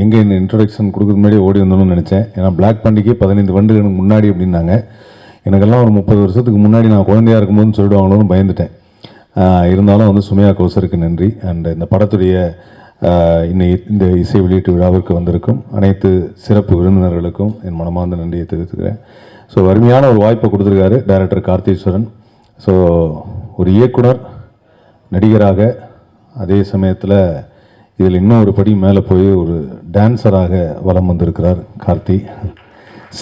எங்கே இந்த இன்ட்ரொடக்ஷன் கொடுக்குறது முன்னாடி ஓடி வந்தோம்னு நினச்சேன். ஏன்னா பிளாக் பாண்டிக்கு 15 வருடங்களுக்கு முன்னாடி அப்படின்னாங்க. எனக்கெல்லாம் ஒரு 30 வருஷத்துக்கு முன்னாடி நான் குழந்தையாக இருக்கும்போதுன்னு சொல்லிடுவாங்களோன்னு பயந்துட்டேன். இருந்தாலும் வந்து சுமையா கௌசருக்கு நன்றி. அண்ட் இந்த படத்துடைய இந்த இசை வெளியீட்டு விழாவிற்கு வந்திருக்கும் அனைத்து சிறப்பு விருந்தினர்களுக்கும் என் மனமார்ந்த நன்றியை தெரிவித்துக்கிறேன். ஸோ அருமையான ஒரு வாய்ப்பை கொடுத்துருக்காரு டைரக்டர் கார்த்தீஸ்வரன். ஸோ ஒரு இயக்குனர் நடிகராக அதே சமயத்தில் இதில் இன்னும் ஒரு படி மேலே போய் ஒரு டான்ஸராக வலம் வந்திருக்கிறார் கார்த்தி.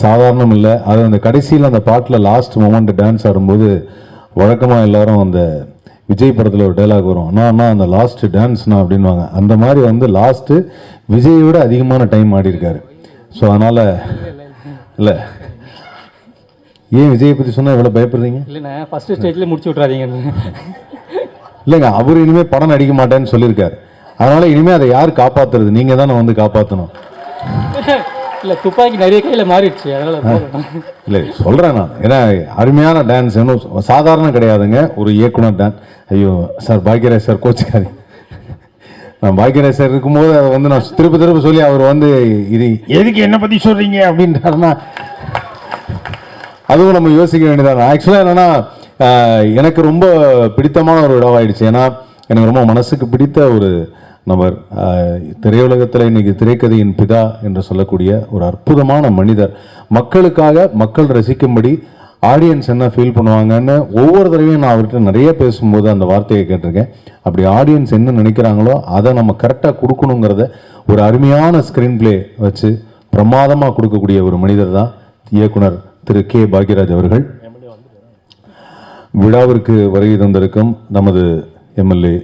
சாதாரணம் இல்லை. அது அந்த கடைசியில் அந்த பாட்டில் லாஸ்ட் மொமெண்ட் டான்ஸ் ஆடும்போது வழக்கமாக எல்லாரும் அந்த விஜய் படத்தில் ஒரு டைலாக் வரும், அண்ணா அந்த லாஸ்ட் டான்ஸ்னா அப்படின்வாங்க. அந்த மாதிரி வந்து லாஸ்ட்டு விஜயை விட அதிகமான டைம் ஆடிருக்காரு. ஸோ அதனால் இல்லை, ஏன் விஜயை பற்றி சொன்னால் இவ்வளோ பயப்படுறீங்க? இல்லைண்ணா, ஃபஸ்ட்டு ஸ்டேஜ்லேயே முடிச்சு விட்றாதீங்க. இல்லைங்க, அவர் இனிமேல் படம் நடிக்க மாட்டேன்னு சொல்லியிருக்காரு. அதனால் இனிமேல் அதை யார் காப்பாற்றுறது? நீங்கள் தானே வந்து காப்பாற்றணும். இல்லை, துப்பாக்கி நிறைய கையில் மாறிடுச்சு, அதனால் இல்லை சொல்கிறேன் நான். ஏன்னா அருமையான டான்ஸ், இன்னும் சாதாரண கிடையாதுங்க. ஒரு இயக்குனர் டான்ஸ். ஐயோ சார், பாக்யராஜ் சார் கோச்சுக்காரி. நான் பாக்யராஜ் சார் இருக்கும்போது அதை வந்து நான் திரும்ப சொல்லி அவர் வந்து இது எதுக்கு என்னை பற்றி சொல்கிறீங்க அப்படின்றாருன்னா அதுவும் நம்ம யோசிக்க வேண்டியதான். ஆக்சுவலாக என்னென்னா எனக்கு ரொம்ப பிடித்தமான ஒரு இடமாயிடுச்சு. ஏன்னா எனக்கு ரொம்ப மனசுக்கு பிடித்த ஒரு நபர். திரையுலகத்தில் இன்னைக்கு திரைக்கதையின் பிதா என்று சொல்லக்கூடிய ஒரு அற்புதமான மனிதர். மக்களுக்காக மக்கள் ரசிக்கும்படி ஆடியன்ஸ் என்ன ஃபீல் பண்ணுவாங்கன்னு ஒவ்வொரு தடவையும் நான் அவர்கிட்ட நிறைய பேசும்போது அந்த வார்த்தையை கேட்டிருக்கேன். அப்படி ஆடியன்ஸ் என்ன நினைக்கிறாங்களோ அதை நம்ம கரெக்டாக கொடுக்கணுங்கிறத ஒரு அருமையான ஸ்க்ரீன் பிளே வச்சு பிரமாதமாக கொடுக்கக்கூடிய ஒரு மனிதர் தான் இயக்குனர் திரு கே பாக்யராஜ் அவர்கள். விழாவிற்கு வருகை தந்திருக்கும் நமது எம்எல்ஏ,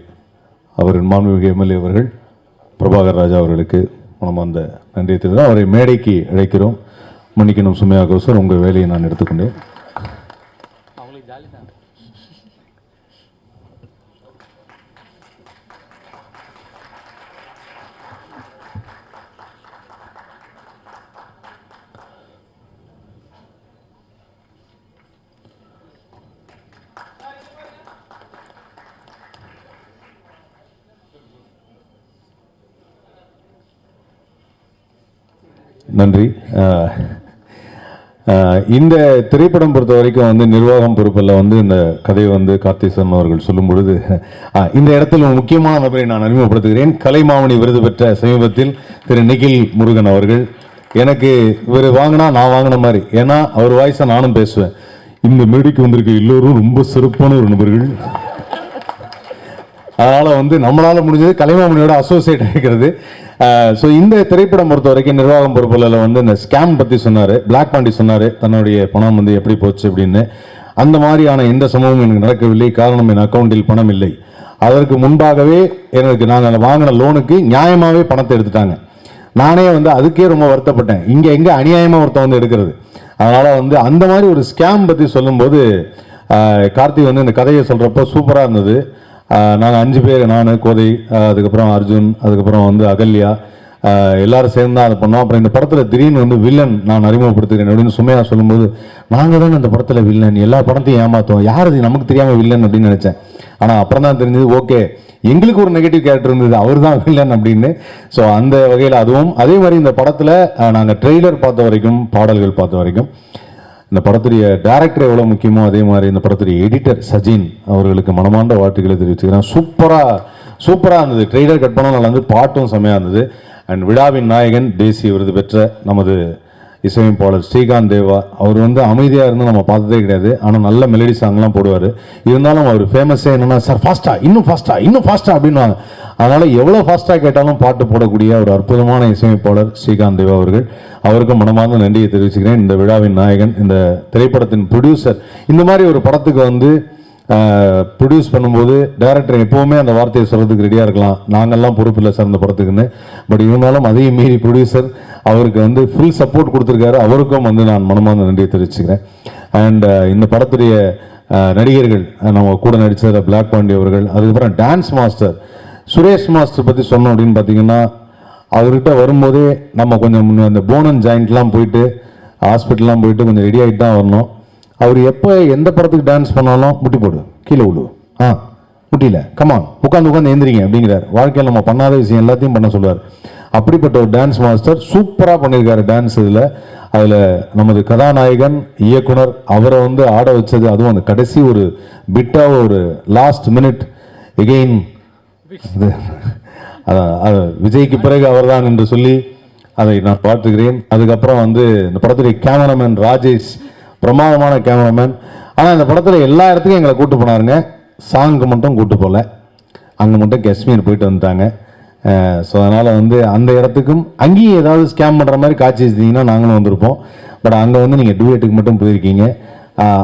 அவர் மாண்புமிகு எம்எல்ஏ அவர்கள் பிரபாகர் ராஜா அவர்களுக்கு மனமார்ந்த நன்றியை தெரிவித்து அவரை மேடைக்கு அழைக்கிறோம். மன்னிக்கணும் சுமையா கௌசர், உங்கள் வேலையை நான் எடுத்துக்கொண்டேன். நன்றி. இந்த திரைப்படம் பொறுத்த வரைக்கும் வந்து நிர்வாகம் பொறுப்பில் வந்து இந்த கதையை வந்து கார்த்திசன் அவர்கள் சொல்லும் பொழுது இந்த இடத்தில் ஒரு முக்கியமான நபரை நான் அறிமுகப்படுத்துகிறேன். கலைமாமணி விருது பெற்ற சமீபத்தில் திரு நிகில் முருகன் அவர்கள். எனக்கு இவர் வாங்கினா நான் வாங்கின மாதிரி, ஏன்னா அவர் வாய்ஸை நானும் பேசுவேன். இந்த மேடைக்கு வந்திருக்க எல்லோரும் ரொம்ப சிறப்பான ஒரு நபர்கள். அதனால் வந்து நம்மளால் முடிஞ்சது கலைமாமணியோட அசோசியேட் ஆகிக்கிறது. ஸோ இந்த திரைப்படம் பொறுத்த வரைக்கும் நிர்வாகம் பொறுப்பில் வந்து இந்த ஸ்கேம் பற்றி சொன்னார், பிளாக் பாண்டி சொன்னார், தன்னுடைய பணம் வந்து எப்படி போச்சு அப்படின்னு. அந்த மாதிரியான எந்த சம்பவமும் எனக்கு நடக்கவில்லை. காரணம், என் அக்கௌண்ட்டில் பணம் இல்லை. அதற்கு முன்பாகவே எனக்கு நாங்கள் வாங்கின லோனுக்கு நியாயமாகவே பணத்தை எடுத்துட்டாங்க. நானே வந்து அதுக்கே ரொம்ப வருத்தப்பட்டேன். எங்கே அநியாயமாக ஒருத்தன் வந்து எடுக்கிறது. அதனால் வந்து அந்த மாதிரி ஒரு ஸ்கேம் பற்றி சொல்லும்போது கார்த்தி வந்து இந்த கதையை சொல்கிறப்போ சூப்பராக இருந்தது. நாங்கள் 5 பேர், நான், கோதை, அதுக்கப்புறம் அர்ஜுன், அதுக்கப்புறம் வந்து அகல்யா, எல்லாரும் சேர்ந்து தான் அதை பண்ணோம். அப்புறம் இந்த படத்தில் திடீர்னு வந்து வில்லன் நான் அறிமுகப்படுத்துகிறேன் அப்படின்னு சுமையா சொல்லும்போது, நாங்கள் தானே அந்த படத்தில் வில்லன், எல்லா படத்தையும் ஏமாற்றோம், யார் அது நமக்கு தெரியாமல் வில்லன் அப்படின்னு நினச்சேன். ஆனால் அப்புறம் தான் தெரிஞ்சது, ஓகே எங்களுக்கு ஒரு நெகட்டிவ் கேரக்டர் இருந்தது, அவர் தான் வில்லன் அப்படின்னு. ஸோ அந்த வகையில் அதுவும் அதே மாதிரி இந்த படத்தில் நாங்கள் ட்ரெய்லர் பார்த்த வரைக்கும், பாடல்கள் பார்த்த வரைக்கும், இந்த படத்துடைய டைரக்டர் எவ்வளோ முக்கியமோ அதே மாதிரி இந்த படத்துடைய எடிட்டர் சஜின் அவர்களுக்கு மனமார்ந்த வாழ்த்துக்களை தெரிவிச்சுக்கிறேன். சூப்பராக இருந்தது. ட்ரெய்லர் கட் பண்ணால் நல்லா இருந்தது, பாட்டும் செம்மையாக இருந்தது. அண்ட் விழாவின் நாயகன், தேசிய விருது பெற்ற நமது இசையமைப்பாளர் ஸ்ரீகாந்த் தேவா, அவர் வந்து அமைதியாக இருந்து நம்ம பார்த்ததே கிடையாது. ஆனால் நல்ல மெலடி சாங்லாம் போடுவார். இருந்தாலும் அவர் ஃபேமஸே என்னென்னா, சார் ஃபாஸ்ட்டாக, இன்னும் ஃபாஸ்ட்டாக அப்படின்வாங்க. அதனால் எவ்வளோ ஃபாஸ்ட்டாக கேட்டாலும் பாட்டு போடக்கூடிய ஒரு அற்புதமான இசையமைப்பாளர் ஸ்ரீகாந்த் தேவா அவர்கள். அவருக்கும் மனமார்ந்த நன்றியை தெரிவிச்சுக்கிறேன். இந்த விழாவின் நாயகன், இந்த திரைப்படத்தின் ப்ரொடியூசர். இந்த மாதிரி ஒரு படத்துக்கு வந்து ப்ரொடியூஸ் பண்ணும்போது டைரக்டர் எப்போவுமே அந்த வார்த்தையை சொல்கிறதுக்கு ரெடியாக இருக்கலாம், நாங்கள்லாம் பொறுப்பில்லை சார் இந்த படத்துக்குன்னு. பட் இருந்தாலும் அதையும் மீறி ப்ரொடியூசர் அவருக்கு வந்து ஃபுல் சப்போர்ட் கொடுத்துருக்காரு. அவருக்கும் வந்து நான் மனமார்ந்த நன்றியை தெரிவிச்சுக்கிறேன். அண்ட் இந்த படத்துடைய நடிகர்கள், நம்ம கூட நடித்த பிளாக் பாண்டி அவர்கள், அதுக்கப்புறம் டான்ஸ் மாஸ்டர் சுரேஷ் மாஸ்டர் பற்றி சொன்னோம் அப்படின்னு பார்த்தீங்கன்னா, அவர்கிட்ட வரும்போதே நம்ம கொஞ்சம் அந்த போனன் ஜாயிண்ட்லாம் போயிட்டு ஹாஸ்பிட்டல்லாம் போயிட்டு கொஞ்சம் ரெடி ஆகிட்டு தான் வரணும். அவர் எப்போ எந்த படத்துக்கு டான்ஸ் பண்ணாலும் முட்டி போடு, கீழே விடு, முட்டியில் கமான், உட்காந்து எந்திரிங்க அப்படிங்கிறார். வாழ்க்கையில் நம்ம பண்ணாத விஷயம் எல்லாத்தையும் பண்ண சொல்லுவார். அப்படிப்பட்ட ஒரு டான்ஸ் மாஸ்டர் சூப்பராக பண்ணியிருக்காரு டான்ஸ் இதில். அதில் நமது கதாநாயகன் இயக்குனர் அவரை வந்து ஆட வச்சது, அதுவும் அந்த கடைசி ஒரு பிட்டாக ஒரு லாஸ்ட் மினிட் எகெயின் விஜய்க்கு பிறகு அவர்தான் என்று சொல்லி அதை நான் பார்த்துக்கிறேன். அதுக்கப்புறம் வந்து இந்த படத்துடைய கேமராமேன் ராஜேஷ், பிரமாதமான கேமராமேன். ஆனால் இந்த படத்தில் எல்லா இடத்துக்கும் எங்களை கூட்டு போனாருங்க, சாங்கு மட்டும் கூட்டு போகல. அங்கே மட்டும் காஷ்மீர் போயிட்டு வந்துட்டாங்க. ஸோ அதனால் வந்து அந்த இடத்துக்கும் அங்கேயும் ஏதாவது ஸ்கேம் பண்ணுற மாதிரி காட்சி வச்சிட்டிங்கன்னா நாங்களும் வந்திருப்போம். பட் அங்கே வந்து நீங்கள் டூயட்டுக்கு மட்டும் போயிருக்கீங்க.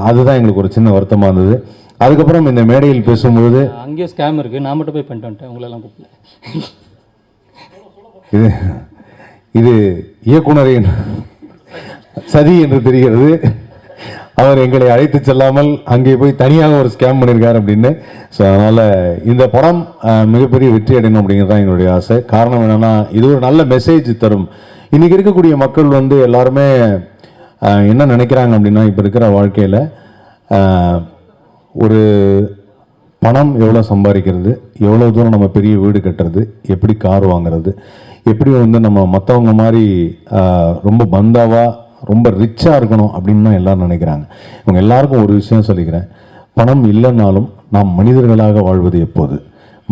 அதுதான் எங்களுக்கு ஒரு சின்ன வருத்தமாக இருந்தது. அதுக்கப்புறம் இந்த மேடையில் பேசும்போது அங்கேயும் ஸ்கேம் இருக்குது, நான் மட்டும் போய் பண்ணிட்டு வந்துட்டேன், உங்களெல்லாம் கூப்பிடல. இது இது இயக்குனரின் சதி என்று தெரிகிறது. அவர் எங்களை அழைத்து செல்லாமல் அங்கே போய் தனியாக ஒரு ஸ்கேம் பண்ணியிருக்காரு அப்படின்னு. ஸோ அதனால் இந்த படம் மிகப்பெரிய வெற்றி அடையணும் அப்படிங்கிறது தான் எங்களுடைய ஆசை. காரணம் என்னென்னா இது ஒரு நல்ல மெசேஜ் தரும். இன்றைக்கி இருக்கக்கூடிய மக்கள் வந்து எல்லாருமே என்ன நினைக்கிறாங்க அப்படின்னா, இப்போ இருக்கிற வாழ்க்கையில் ஒரு பணம் எவ்வளோ சம்பாதிக்கிறது, எவ்வளோ தூரம் நம்ம பெரிய வீடு கட்டுறது, எப்படி கார் வாங்குறது, எப்படி வந்து நம்ம மற்றவங்க மாதிரி ரொம்ப பந்தாவாக ரொம்ப ரிச்சாக இருக்கணும் அப்படின்னு தான் எல்லோரும் நினைக்கிறாங்க. இவங்க எல்லாருக்கும் ஒரு விஷயம் சொல்லிக்கிறேன், பணம் இல்லைன்னாலும் நாம் மனிதர்களாக வாழ்வது எப்போது,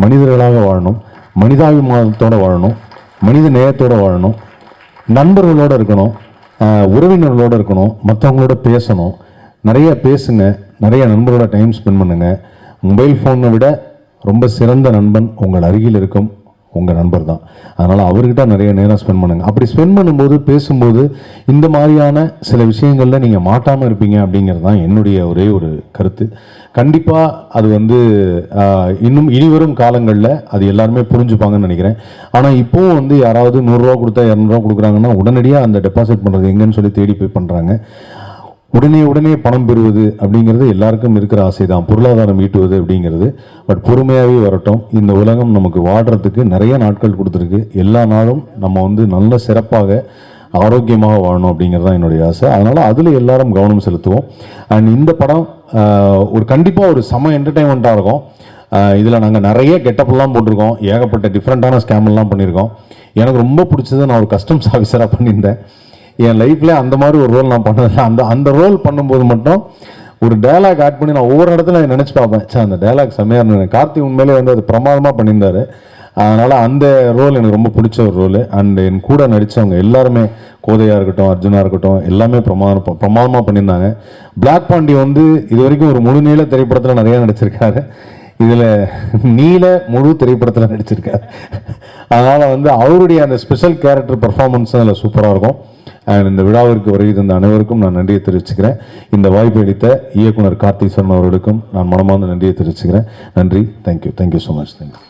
மனிதர்களாக வாழணும், மனிதாபிமானத்தோடு வாழணும், மனித நேயத்தோடு வாழணும், நண்பர்களோடு இருக்கணும், உறவினர்களோடு இருக்கணும், மற்றவங்களோட பேசணும், நிறைய பேசுங்க, நிறைய நண்பரோட டைம் ஸ்பெண்ட் பண்ணுங்கள். மொபைல் ஃபோனை விட ரொம்ப சிறந்த நண்பன் உங்கள் அருகில் இருக்கும் உங்கள் நண்பர் தான். அதனால் அவர்கிட்ட நிறைய நேரம் ஸ்பெண்ட் பண்ணுங்கள். அப்படி ஸ்பெண்ட் பண்ணும்போது பேசும்போது இந்த மாதிரியான சில விஷயங்களில் நீங்கள் மாட்டாமல் இருப்பீங்க அப்படிங்கிறது தான் என்னுடைய ஒரே ஒரு கருத்து. கண்டிப்பாக அது வந்து இன்னும் இனிவரும் காலங்களில் அது எல்லாருமே புரிஞ்சுப்பாங்கன்னு நினைக்கிறேன். ஆனால் இப்போவும் வந்து யாராவது 100 ரூபா கொடுத்தா 200 ரூபா கொடுக்குறாங்கன்னா உடனடியாக அந்த டெபாசிட் பண்ணுறது எங்கன்னு சொல்லி தேடி போய் பண்ணுறாங்க. உடனே பணம் பெறுவது அப்படிங்கிறது எல்லாருக்கும் இருக்கிற ஆசை தான், பொருளாதாரம் ஈட்டுவது அப்படிங்கிறது. பட் பொறுமையாகவே வரட்டும். இந்த உலகம் நமக்கு வாடுறதுக்கு நிறைய நாட்கள் கொடுத்துருக்கு. எல்லா நாளும் நம்ம வந்து நல்ல சிறப்பாக ஆரோக்கியமாக வாழணும் அப்படிங்கிறது தான் என்னுடைய ஆசை. அதனால் அதில் எல்லாரும் கவனம் செலுத்துவோம். அண்ட் இந்த படம் ஒரு கண்டிப்பாக ஒரு செம என்டர்டைன்மெண்ட்டாக இருக்கும். இதில் நாங்கள் நிறைய கெட்டப்லாம் போட்டிருக்கோம், ஏகப்பட்ட டிஃப்ரெண்ட்டான ஸ்கேம்லாம் பண்ணியிருக்கோம். எனக்கு ரொம்ப பிடிச்சது, நான் ஒரு கஸ்டம்ஸ் ஆஃபீஸராக பண்ணியிருந்தேன். என் லைஃப்பில் அந்த மாதிரி ஒரு ரோல் நான் பண்ணதில்லை. அந்த ரோல் பண்ணும்போது மட்டும் ஒரு டயலாக் ஆட் பண்ணி நான் ஒவ்வொரு இடத்துல நினச்சி பார்ப்பேன், சார் அந்த டயலாக் செம்மையாக இருந்தது. கார்த்தி உண்மையிலே வந்து அது பிரமாதமாக பண்ணியிருந்தார். அதனால் அந்த ரோல் எனக்கு ரொம்ப பிடிச்ச ஒரு ரோல். அண்ட் என் கூட நடித்தவங்க எல்லாருமே, கோதையாக இருக்கட்டும், அர்ஜுனாக இருக்கட்டும், எல்லாமே பிரமாதமாக பண்ணியிருந்தாங்க. பிளாக் பாண்டி வந்து இது வரைக்கும் ஒரு முழு நீள திரைப்படத்தில் நிறையா நடிச்சிருக்காரு. இதில் நீல முழு திரைப்படத்தில் நடிச்சிருக்காரு. அதனால் வந்து அவருடைய அந்த ஸ்பெஷல் கேரக்டர் பர்ஃபார்மன்ஸும் அதில் சூப்பராக இருக்கும். அண்ட் இந்த விழாவிற்கு வருகை தந்த அனைவருக்கும் நான் நன்றியை தெரிவிச்சுக்கிறேன். இந்த வாய்ப்பை அளித்த இயக்குனர் கார்த்தி சரண் அவர்களுக்கும் நான் மனமார்ந்த நன்றியை தெரிவிச்சுக்கிறேன். நன்றி. Thank you so much. தேங்க்யூ.